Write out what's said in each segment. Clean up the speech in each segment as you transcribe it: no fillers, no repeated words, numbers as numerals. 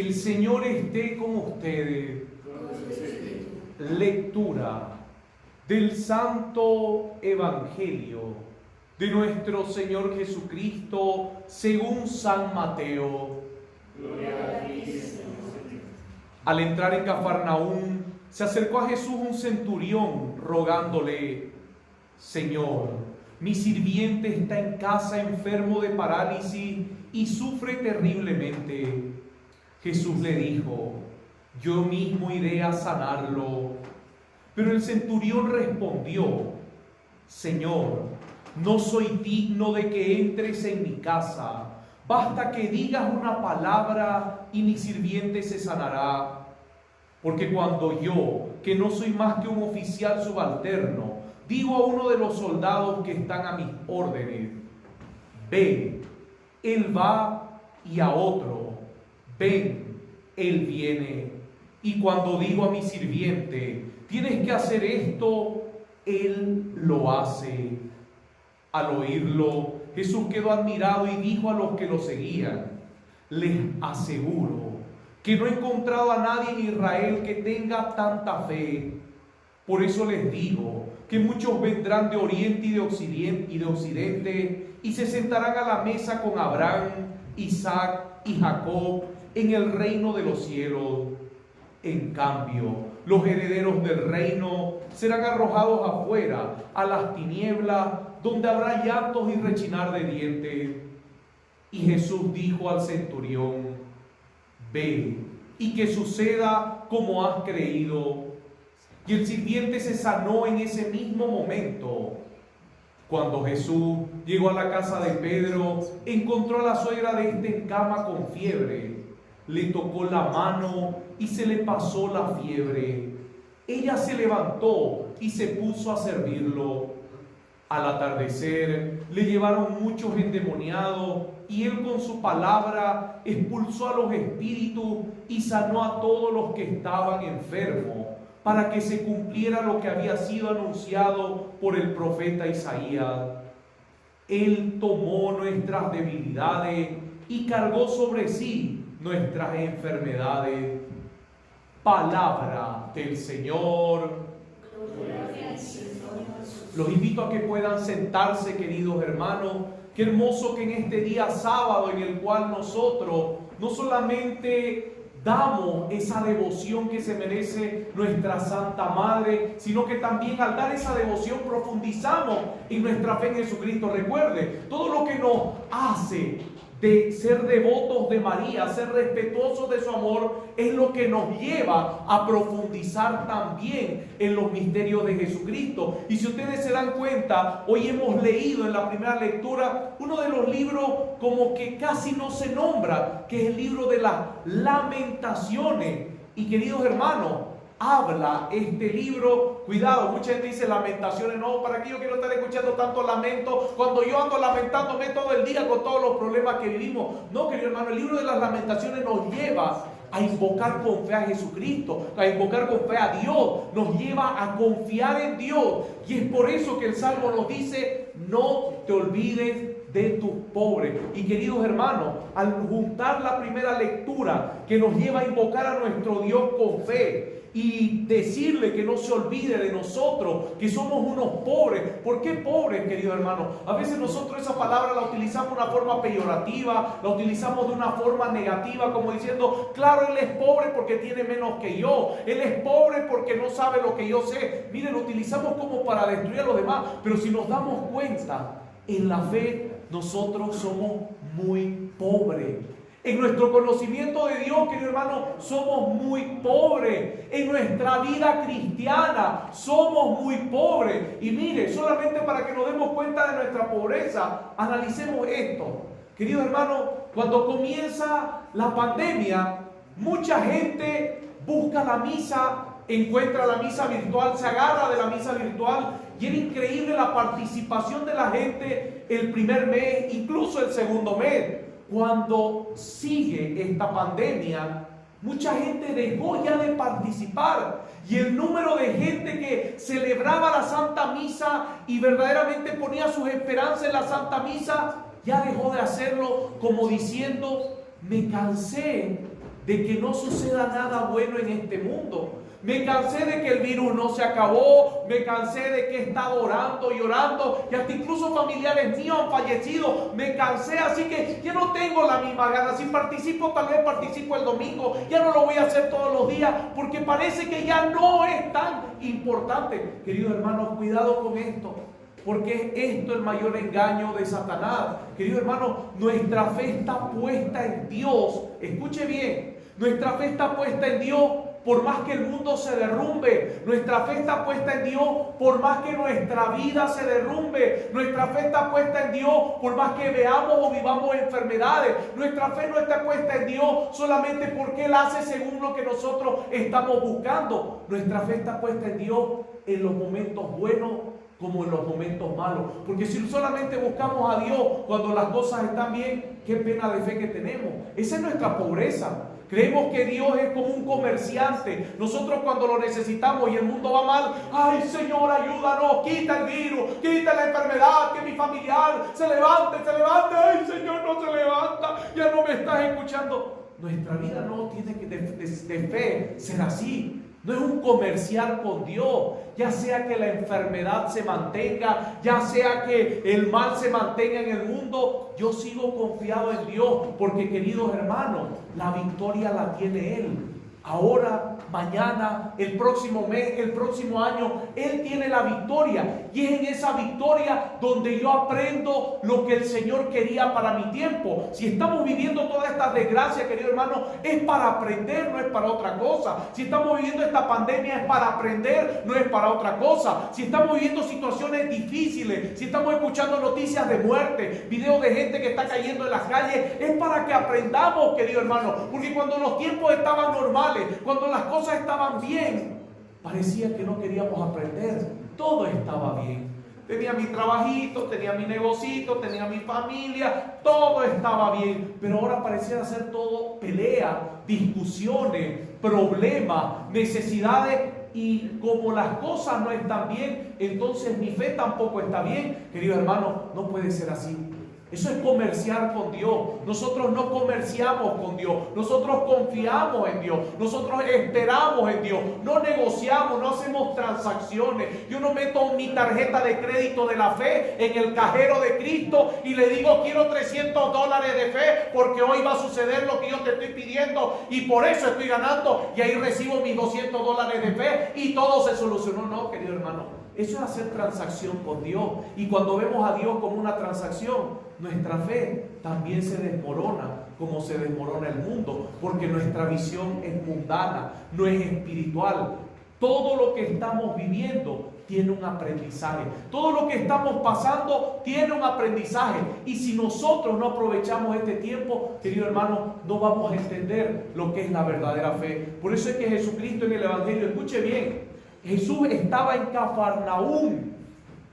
El Señor esté con ustedes. Lectura del Santo Evangelio de nuestro Señor Jesucristo según San Mateo. Gloria a ti, Señor. Al entrar en Cafarnaúm, se acercó a Jesús un centurión rogándole: Señor, mi sirviente está en casa enfermo de parálisis y sufre terriblemente. Jesús le dijo: yo mismo iré a sanarlo. Pero el centurión respondió: Señor, no soy digno de que entres en mi casa. Basta que digas una palabra y mi sirviente se sanará. Porque cuando yo, que no soy más que un oficial subalterno, digo a uno de los soldados que están a mis órdenes: ve, él va, y a otro: ven, él viene. Y cuando digo a mi sirviente: tienes que hacer esto, él lo hace. Al oírlo, Jesús quedó admirado y dijo a los que lo seguían: les aseguro que no he encontrado a nadie en Israel que tenga tanta fe. Por eso les digo que muchos vendrán de oriente y de occidente y se sentarán a la mesa con Abraham, Isaac y Jacob en el reino de los cielos. En cambio, los herederos del reino serán arrojados afuera, a las tinieblas, donde habrá llantos y rechinar de dientes. Y Jesús dijo al centurión: ve, y que suceda como has creído. Y el sirviente se sanó en ese mismo momento. Cuando Jesús llegó a la casa de Pedro, encontró a la suegra de este en cama con fiebre. Le tocó la mano y se le pasó la fiebre. Ella se levantó y se puso a servirlo. Al atardecer le llevaron muchos endemoniados y él con su palabra expulsó a los espíritus y sanó a todos los que estaban enfermos, para que se cumpliera lo que había sido anunciado por el profeta Isaías. Él tomó nuestras debilidades y cargó sobre sí nuestras enfermedades. Palabra del Señor. Los invito a que puedan sentarse, queridos hermanos. Qué hermoso que en este día sábado, en el cual nosotros no solamente damos esa devoción que se merece nuestra Santa Madre, sino que también al dar esa devoción profundizamos en nuestra fe en Jesucristo. Recuerde, todo lo que nos hace de ser devotos de María, ser respetuosos de su amor, es lo que nos lleva a profundizar también en los misterios de Jesucristo. Y si ustedes se dan cuenta, hoy hemos leído en la primera lectura uno de los libros como que casi no se nombra, que es el libro de las Lamentaciones. Y queridos hermanos, habla este libro, cuidado, mucha gente dice lamentaciones, no, ¿para qué yo quiero estar escuchando tanto lamento cuando yo ando lamentándome todo el día con todos los problemas que vivimos? No, querido hermano, el libro de las Lamentaciones nos lleva a invocar con fe a Jesucristo, a invocar con fe a Dios, nos lleva a confiar en Dios. Y es por eso que el Salmo nos dice: no te olvides de tus pobres. Y queridos hermanos, al juntar la primera lectura que nos lleva a invocar a nuestro Dios con fe y decirle que no se olvide de nosotros, que somos unos pobres. ¿Por qué pobres, queridos hermanos? A veces nosotros esa palabra la utilizamos de una forma peyorativa, la utilizamos de una forma negativa, como diciendo: claro, él es pobre porque tiene menos que yo, él es pobre porque no sabe lo que yo sé. Miren, lo utilizamos como para destruir a los demás, pero si nos damos cuenta, en la fe nosotros somos muy pobres. En nuestro conocimiento de Dios, querido hermano, somos muy pobres. En nuestra vida cristiana somos muy pobres. Y mire, solamente para que nos demos cuenta de nuestra pobreza, analicemos esto. Querido hermano, cuando comienza la pandemia, mucha gente busca la misa, encuentra la misa virtual, se agarra de la misa virtual. Y era increíble la participación de la gente el primer mes, incluso el segundo mes. Cuando sigue esta pandemia, mucha gente dejó ya de participar. Y el número de gente que celebraba la Santa Misa y verdaderamente ponía sus esperanzas en la Santa Misa, ya dejó de hacerlo, como diciendo: me cansé de que no suceda nada bueno en este mundo. Me cansé de que el virus no se acabó, me cansé de que he estado orando y orando, y hasta incluso familiares míos han fallecido. Me cansé, así que ya no tengo la misma gana. Si participo, tal vez participo el domingo, ya no lo voy a hacer todos los días, porque parece que ya no es tan importante. Queridos hermanos, cuidado con esto, porque esto es el mayor engaño de Satanás. Queridos hermanos, nuestra fe está puesta en Dios. Escuche bien, nuestra fe está puesta en Dios. Por más que el mundo se derrumbe, nuestra fe está puesta en Dios. Por más que nuestra vida se derrumbe, nuestra fe está puesta en Dios. Por más que veamos o vivamos enfermedades, nuestra fe no está puesta en Dios solamente porque Él hace según lo que nosotros estamos buscando. Nuestra fe está puesta en Dios en los momentos buenos como en los momentos malos. Porque si solamente buscamos a Dios cuando las cosas están bien, qué pena de fe que tenemos. Esa es nuestra pobreza. Creemos que Dios es como un comerciante. Nosotros cuando lo necesitamos y el mundo va mal, ay Señor, ayúdanos, quita el virus, quita la enfermedad, que mi familiar se levante, ay Señor, no se levanta, ya no me estás escuchando. Nuestra vida no tiene que de fe ser así. No es un comerciar con Dios, ya sea que la enfermedad se mantenga, ya sea que el mal se mantenga en el mundo. Yo sigo confiado en Dios, porque queridos hermanos, la victoria la tiene Él. Ahora, mañana, el próximo mes, el próximo año, Él tiene la victoria. Y es en esa victoria donde yo aprendo lo que el Señor quería para mi tiempo. Si estamos viviendo toda esta desgracia, querido hermano, es para aprender, no es para otra cosa. Si estamos viviendo esta pandemia es para aprender, no es para otra cosa. Si estamos viviendo situaciones difíciles, si estamos escuchando noticias de muerte, videos de gente que está cayendo en las calles, es para que aprendamos, querido hermano. Porque cuando los tiempos estaban normales, cuando las cosas estaban bien, parecía que no queríamos aprender. Todo estaba bien. Tenía mi trabajito, tenía mi negocito, tenía mi familia, todo estaba bien. Pero ahora pareciera ser todo pelea, discusiones, problemas, necesidades. Y como las cosas no están bien, entonces mi fe tampoco está bien. Queridos hermanos, no puede ser así. Eso es comerciar con Dios. Nosotros no comerciamos con Dios. Nosotros confiamos en Dios. Nosotros esperamos en Dios. No negociamos, no hacemos transacciones. Yo no meto mi tarjeta de crédito de la fe en el cajero de Cristo y le digo quiero $300 de fe porque hoy va a suceder lo que yo te estoy pidiendo y por eso estoy ganando y ahí recibo mis $200 de fe y todo se solucionó. No, querido hermano. Eso es hacer transacción con Dios. Y cuando vemos a Dios como una transacción, nuestra fe también se desmorona como se desmorona el mundo, porque nuestra visión es mundana, no es espiritual. Todo lo que estamos viviendo tiene un aprendizaje. Todo lo que estamos pasando tiene un aprendizaje. Y si nosotros no aprovechamos este tiempo, querido hermano, no vamos a entender lo que es la verdadera fe. Por eso es que Jesucristo en el Evangelio, escuche bien, Jesús estaba en Cafarnaúm.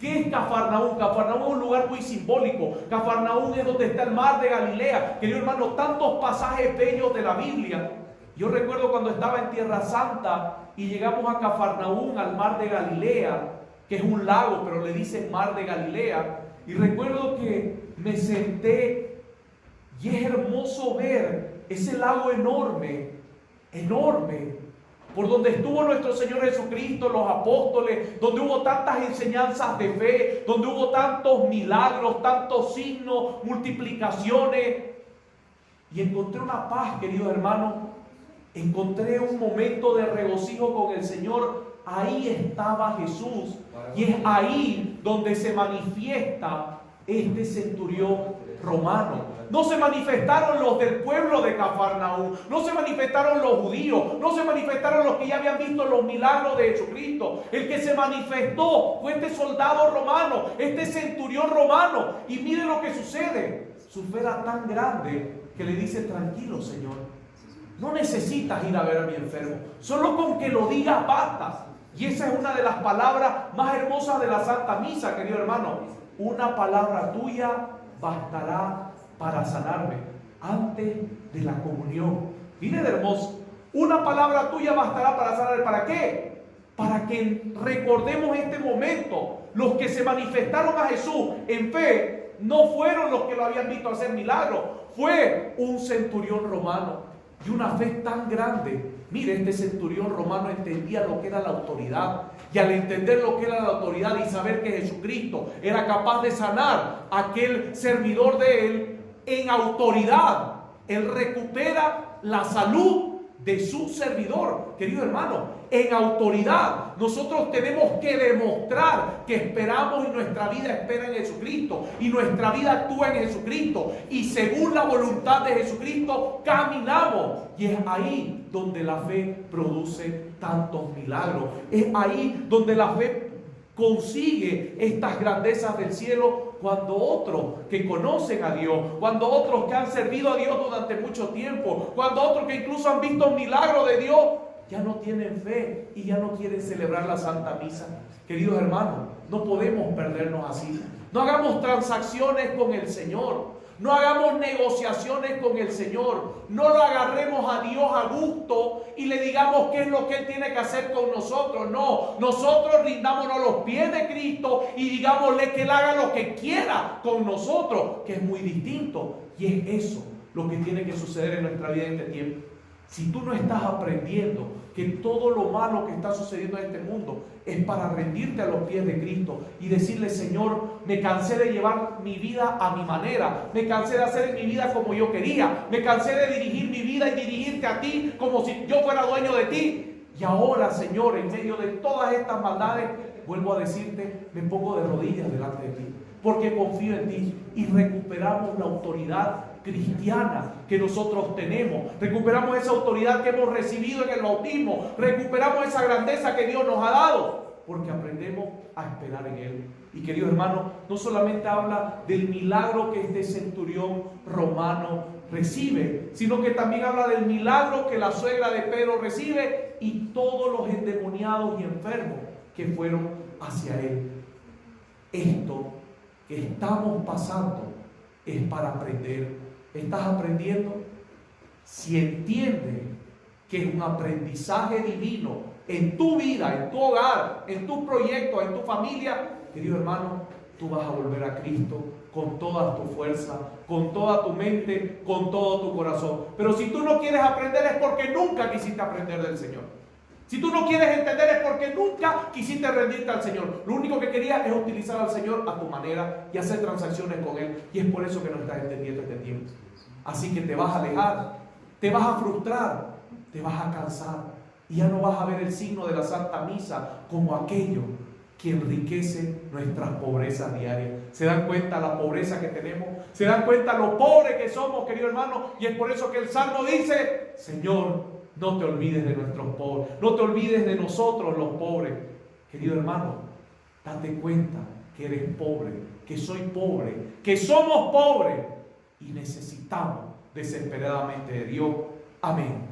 ¿Qué es Cafarnaúm? Cafarnaúm es un lugar muy simbólico. Cafarnaúm es donde está el mar de Galilea. Querido hermano, tantos pasajes bellos de la Biblia. Yo recuerdo cuando estaba en Tierra Santa y llegamos a Cafarnaúm, al mar de Galilea, que es un lago, pero le dicen mar de Galilea. Y recuerdo que me senté y es hermoso ver ese lago enorme, enorme, por donde estuvo nuestro Señor Jesucristo, los apóstoles, donde hubo tantas enseñanzas de fe, donde hubo tantos milagros, tantos signos, multiplicaciones. Y encontré una paz, queridos hermanos. Encontré un momento de regocijo con el Señor. Ahí estaba Jesús. Y es ahí donde se manifiesta este centurión romano. No se manifestaron los del pueblo de Cafarnaúm, no se manifestaron los judíos, no se manifestaron los que ya habían visto los milagros de Jesucristo. El que se manifestó fue este soldado romano, este centurión romano. Y mire lo que sucede. Su fe era tan grande que le dice: tranquilo, Señor, no necesitas ir a ver a mi enfermo, solo con que lo digas basta. Y esa es una de las palabras más hermosas de la Santa Misa, querido hermano. Una palabra tuya bastará para sanarme antes de la comunión. Mire de hermoso. Una palabra tuya bastará para sanarme. ¿Para qué? Para que recordemos este momento. Los que se manifestaron a Jesús en fe no fueron los que lo habían visto hacer milagros. Fue un centurión romano. y una fe tan grande. Mire, este centurión romano entendía lo que era la autoridad. Y al entender lo que era la autoridad y saber que Jesucristo era capaz de sanar a aquel servidor de él en autoridad, él recupera la salud de su servidor. Querido hermano, en autoridad nosotros tenemos que demostrar que esperamos y nuestra vida espera en Jesucristo y nuestra vida actúa en Jesucristo y según la voluntad de Jesucristo caminamos, y es ahí donde la fe produce tantos milagros. Es ahí donde la fe consigue estas grandezas del cielo, cuando otros que conocen a Dios, cuando otros que han servido a Dios durante mucho tiempo, cuando otros que incluso han visto milagros de Dios, ya no tienen fe y ya no quieren celebrar la Santa Misa. Queridos hermanos, no podemos perdernos así. No hagamos transacciones con el Señor. No hagamos negociaciones con el Señor. No lo agarremos a Dios a gusto y le digamos qué es lo que Él tiene que hacer con nosotros. No, nosotros rindámonos a los pies de Cristo y digámosle que Él haga lo que quiera con nosotros, que es muy distinto. Y es eso lo que tiene que suceder en nuestra vida en este tiempo. Si tú no estás aprendiendo que todo lo malo que está sucediendo en este mundo es para rendirte a los pies de Cristo y decirle: Señor, me cansé de llevar mi vida a mi manera, me cansé de hacer mi vida como yo quería, me cansé de dirigir mi vida y dirigirte a ti como si yo fuera dueño de ti. Y ahora, Señor, en medio de todas estas maldades, vuelvo a decirte, me pongo de rodillas delante de ti, porque confío en ti, y recuperamos la autoridad cristiana que nosotros tenemos, recuperamos esa autoridad que hemos recibido en el bautismo, recuperamos esa grandeza que Dios nos ha dado, porque aprendemos a esperar en Él. Y querido hermano, no solamente habla del milagro que este centurión romano recibe, sino que también habla del milagro que la suegra de Pedro recibe y todos los endemoniados y enfermos que fueron hacia él. Esto que estamos pasando es para aprender. ¿Estás aprendiendo? Si entiendes que es un aprendizaje divino en tu vida, en tu hogar, en tus proyectos, en tu familia, querido hermano, tú vas a volver a Cristo con toda tu fuerza, con toda tu mente, con todo tu corazón. Pero si tú no quieres aprender es porque nunca quisiste aprender del Señor. Si tú no quieres entender es porque nunca quisiste rendirte al Señor. Lo único que querías es utilizar al Señor a tu manera y hacer transacciones con Él. Y es por eso que no estás entendiendo este tiempo. Así que te vas a alejar, te vas a frustrar, te vas a cansar. Y ya no vas a ver el signo de la Santa Misa como aquello que enriquece nuestras pobrezas diarias. ¿Se dan cuenta la pobreza que tenemos? ¿Se dan cuenta lo pobres que somos, querido hermano? Y es por eso que el Salmo dice: Señor, no te olvides de nuestros pobres, no te olvides de nosotros los pobres. Querido hermano, date cuenta que eres pobre, que soy pobre, que somos pobres y necesitamos desesperadamente de Dios. Amén.